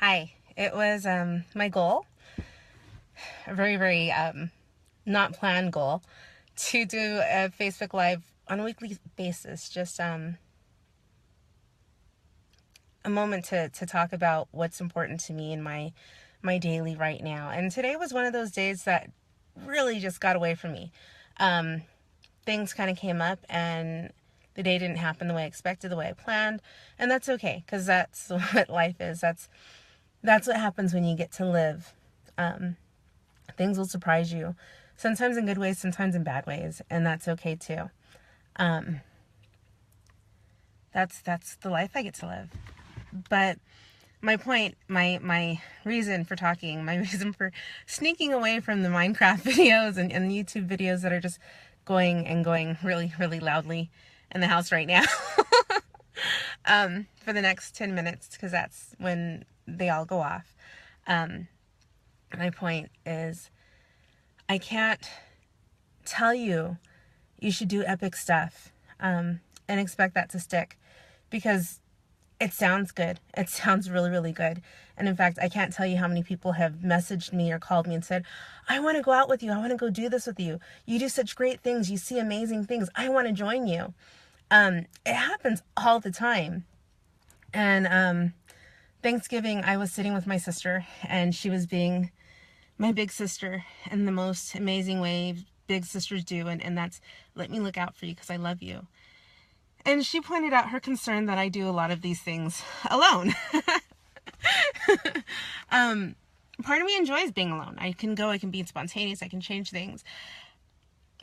Hi. It was my goal, a very not planned goal, to do a Facebook Live on a weekly basis. Just a moment to talk about what's important to me in my daily right now. And today was one of those days that really just got away from me. Um, Things kind of came up and the day didn't happen the way I expected, the way I planned, and that's okay because that's what life is. That's what happens when you get to live. Um, Things will surprise you, sometimes in good ways, sometimes in bad ways, and that's okay too. Um, that's the life I get to live. But my point, my reason for talking, my reason for sneaking away from the Minecraft videos and YouTube videos that are just going and going really loudly in the house right now for the next 10 minutes because that's when they all go off. My point is I can't tell you you should do epic stuff and expect that to stick because it sounds good. It sounds really good. And in fact, I can't tell you how many people have messaged me or called me and said, I want to go out with you. I want to go do this with you. You do such great things. You see amazing things. I want to join you. It happens all the time. And Thanksgiving, I was sitting with my sister and she was being my big sister in the most amazing way big sisters do. And that's let me look out for you because I love you. And she pointed out her concern that I do a lot of these things alone. Part of me enjoys being alone. I can go, I can be spontaneous, I can change things.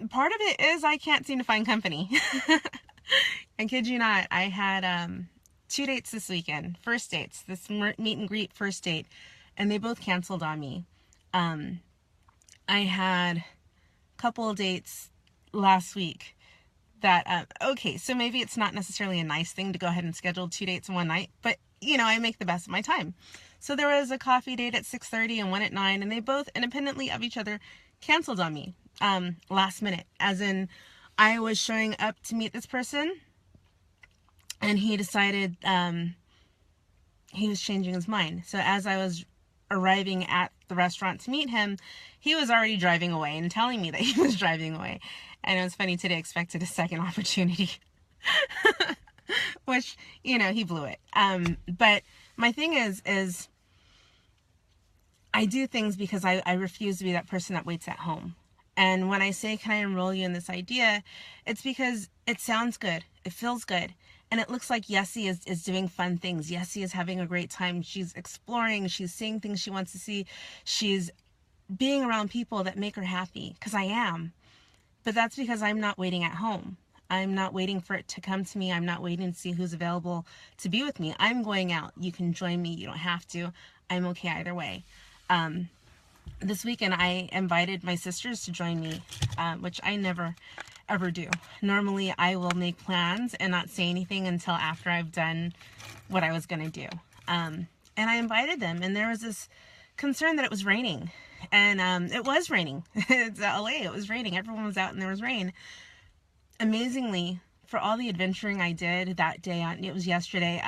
Part of it is I can't seem to find company. I kid you not, I had 2 dates this weekend. First dates, this meet and greet first date, and they both canceled on me. I had a couple of dates last week that, okay, so maybe it's not necessarily a nice thing to go ahead and schedule 2 dates in one night, but, I make the best of my time. So there was a coffee date at 6:30 and one at 9, and they both, independently of each other, canceled on me last minute. As in, I was showing up to meet this person, and he decided he was changing his mind. So as I was arriving at the restaurant to meet him, he was already driving away and telling me that he was driving away. And it was funny today, expected a second opportunity, which, he blew it. But my thing is I do things because I refuse to be that person that waits at home. And when I say, can I enroll you in this idea? It's because it sounds good. It feels good. And it looks like Yessie is doing fun things. Yessie is having a great time. She's exploring. She's seeing things she wants to see. She's being around people that make her happy, because I am. But that's because I'm not waiting at home. I'm not waiting for it to come to me. I'm not waiting to see who's available to be with me. I'm going out. You can join me. You don't have to. I'm okay either way. This weekend, I invited my sisters to join me, which I never, ever do. Normally, I will make plans and not say anything until after I've done what I was going to do. And I invited them, and there was this concern that it was raining. And it was raining. It's LA. It was raining. Everyone was out and there was rain. Amazingly, for all the adventuring I did that day, it was yesterday,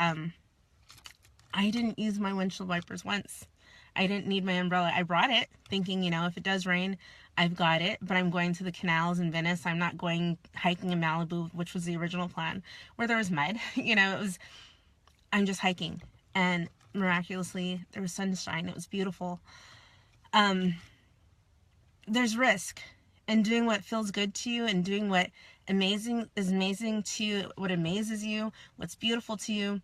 I didn't use my windshield wipers once. I didn't need my umbrella. I brought it thinking, if it does rain, I've got it. But I'm going to the canals in Venice. I'm not going hiking in Malibu, which was the original plan, where there was mud. I'm just hiking. And miraculously, there was sunshine. It was beautiful. There's risk in doing what feels good to you and doing what is amazing to you, what amazes you, what's beautiful to you.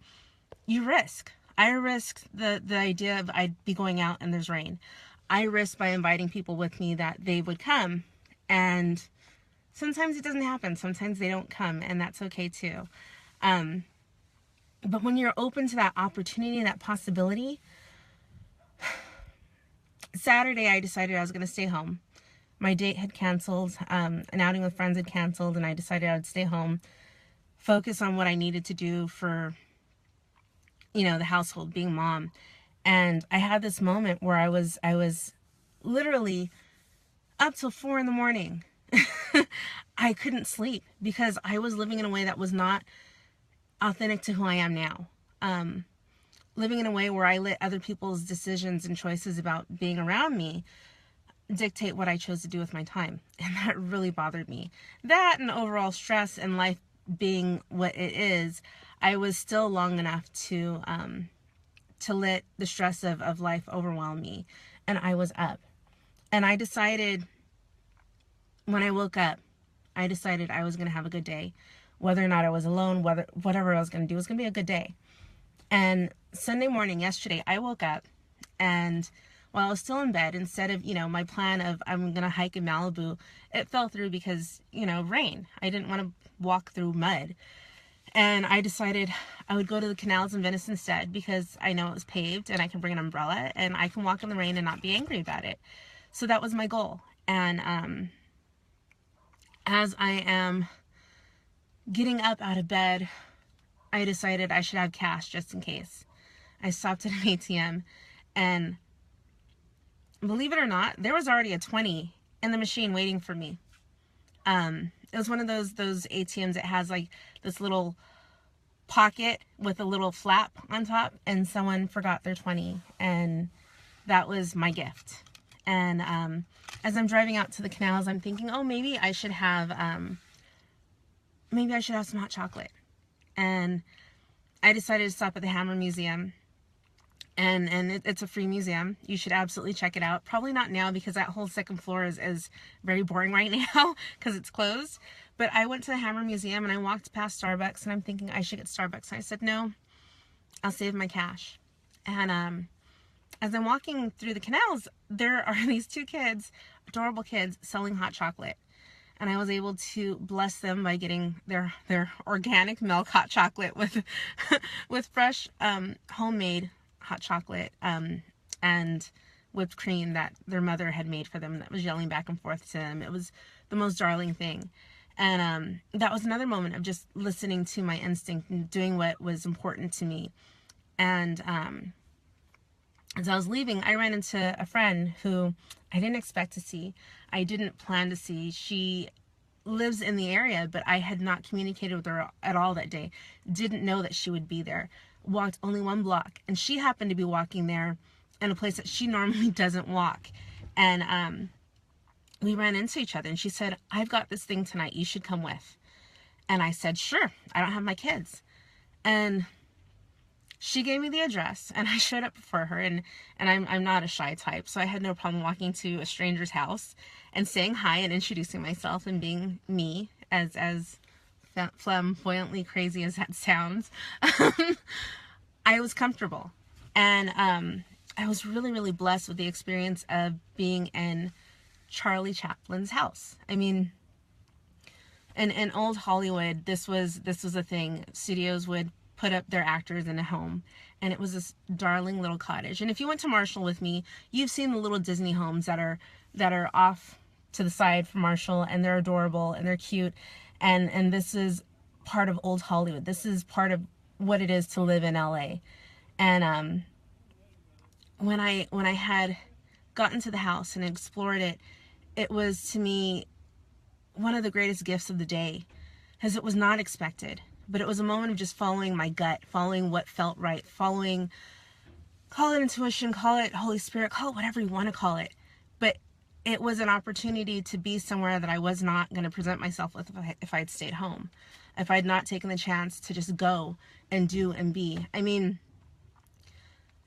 You risk. I risked the idea of I'd be going out and there's rain. I risked by inviting people with me that they would come. And sometimes it doesn't happen. Sometimes they don't come, and that's okay too. But when you're open to that opportunity, that possibility, Saturday I decided I was going to stay home. My date had canceled. An outing with friends had canceled, and I decided I would stay home, focus on what I needed to do for the household, being mom. And I had this moment where I was literally up till 4 a.m. I couldn't sleep because I was living in a way that was not authentic to who I am now. living in a way where I let other people's decisions and choices about being around me dictate what I chose to do with my time. And that really bothered me. That and overall stress and life being what it is, I was still long enough to let the stress of life overwhelm me. And I was up. And I decided, when I woke up, I decided I was going to have a good day. Whether or not I was alone, whatever I was going to do was going to be a good day. And Sunday morning, yesterday, I woke up, and while I was still in bed, instead of, my plan of I'm going to hike in Malibu, it fell through because, rain. I didn't want to walk through mud. And I decided I would go to the canals in Venice instead, because I know it was paved and I can bring an umbrella and I can walk in the rain and not be angry about it. So that was my goal. And as I am getting up out of bed, I decided I should have cash just in case. I stopped at an ATM, and believe it or not, there was already a 20 in the machine waiting for me. It was one of those ATMs that has like this little pocket with a little flap on top, and someone forgot their 20, and that was my gift. And as I'm driving out to the canals, I'm thinking, oh, maybe I should have some hot chocolate. And I decided to stop at the Hammer Museum. And it's a free museum. You should absolutely check it out. Probably not now, because that whole second floor is very boring right now because it's closed. But I went to the Hammer Museum and I walked past Starbucks, and I'm thinking I should get Starbucks. And I said, no, I'll save my cash. And as I'm walking through the canals, there are these two kids, adorable kids, selling hot chocolate. And I was able to bless them by getting their organic milk hot chocolate with with fresh homemade hot chocolate and whipped cream that their mother had made for them, that was yelling back and forth to them. It was the most darling thing. And that was another moment of just listening to my instinct and doing what was important to me. And as I was leaving, I ran into a friend who I didn't expect to see. I didn't plan to see. She lives in the area, but I had not communicated with her at all that day. Didn't know that she would be there. Walked only one block, and she happened to be walking there in a place that she normally doesn't walk. And we ran into each other, and she said, I've got this thing tonight, you should come with. And I said, sure, I don't have my kids. And she gave me the address, and I showed up before her, and I'm not a shy type, so I had no problem walking to a stranger's house and saying hi and introducing myself and being me, as flamboyantly crazy as that sounds. I was comfortable, and I was really, really blessed with the experience of being in Charlie Chaplin's house. I mean, in old Hollywood, this was a thing. Studios would put up their actors in a home, and it was this darling little cottage. And if you went to Marshall with me, you've seen the little Disney homes that are off to the side from Marshall, and they're adorable and they're cute. And this is part of old Hollywood. This is part of what it is to live in LA. And when I had gotten to the house and explored it, it was, to me, one of the greatest gifts of the day, because it was not expected. But it was a moment of just following my gut, following what felt right, following, call it intuition, call it Holy Spirit, call it whatever you want to call it. But it was an opportunity to be somewhere that I was not going to present myself with if I had stayed home, if I had not taken the chance to just go and do and be. I mean,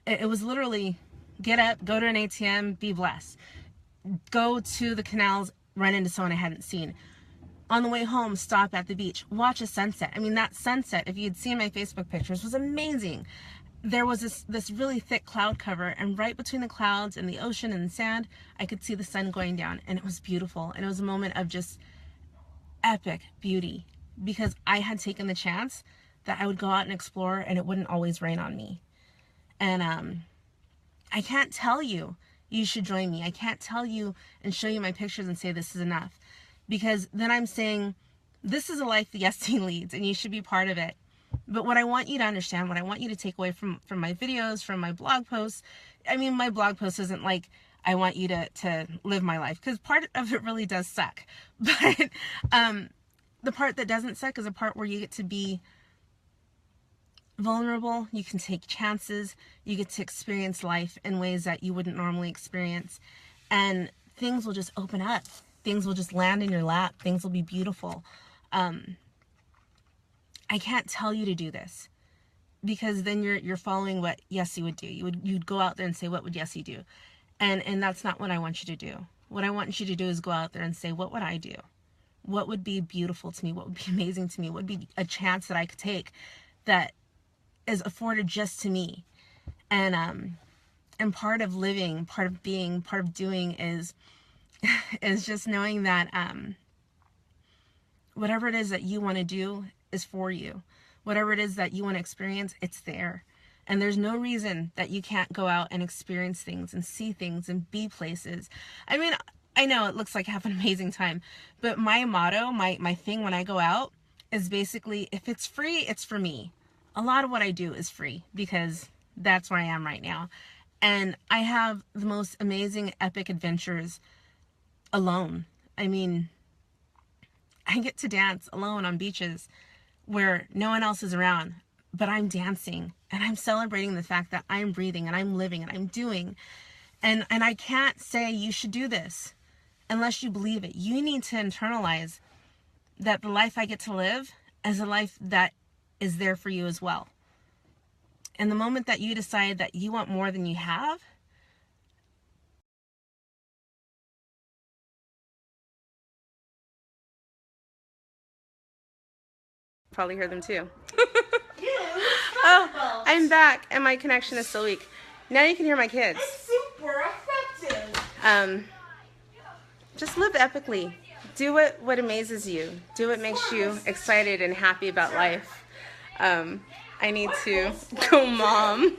it was literally get up, go to an ATM, be blessed. Go to the canals, run into someone I hadn't seen. On the way home, stop at the beach, watch a sunset. I mean, that sunset, if you'd seen my Facebook pictures, was amazing. There was this really thick cloud cover, and right between the clouds and the ocean and the sand, I could see the sun going down, and it was beautiful. And it was a moment of just epic beauty, because I had taken the chance that I would go out and explore, and it wouldn't always rain on me. And I can't tell you should join me. I can't tell you and show you my pictures and say this is enough, because then I'm saying this is a life the Yes Team leads, and you should be part of it. But what I want you to understand, what I want you to take away from my videos, from my blog posts, I mean, my blog post isn't like I want you to live my life, because part of it really does suck. But the part that doesn't suck is a part where you get to be vulnerable, you can take chances, you get to experience life in ways that you wouldn't normally experience, and things will just open up. Things will just land in your lap. Things will be beautiful. I can't tell you to do this, because then you're following what Yessie would do. You'd go out there and say, what would Yessie do? And that's not what I want you to do. What I want you to do is go out there and say, what would I do? What would be beautiful to me? What would be amazing to me? What would be a chance that I could take that is afforded just to me? And part of living, part of being, part of doing is just knowing that whatever it is that you want to do is for you. Whatever it is that you want to experience, it's there. And there's no reason that you can't go out and experience things and see things and be places. I mean, I know it looks like I have an amazing time, but my motto, my thing when I go out is basically, if it's free, it's for me. A lot of what I do is free because that's where I am right now. And I have the most amazing, epic adventures alone. I mean, I get to dance alone on beaches where no one else is around, but I'm dancing and I'm celebrating the fact that I'm breathing and I'm living and I'm doing. And I can't say you should do this unless you believe it. You need to internalize that the life I get to live is a life that is there for you as well. And the moment that you decide that you want more than you have, probably heard them too. Oh, I'm back and my connection is still weak. Now you can hear my kids. It's super effective. Just live epically. Do what amazes you. Do what makes you excited and happy about life. I need to go, Mom.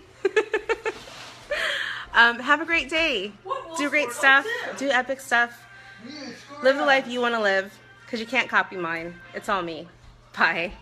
Have a great day. Do great stuff. Do epic stuff. Live the life you want to live, because you can't copy mine. It's all me. Bye.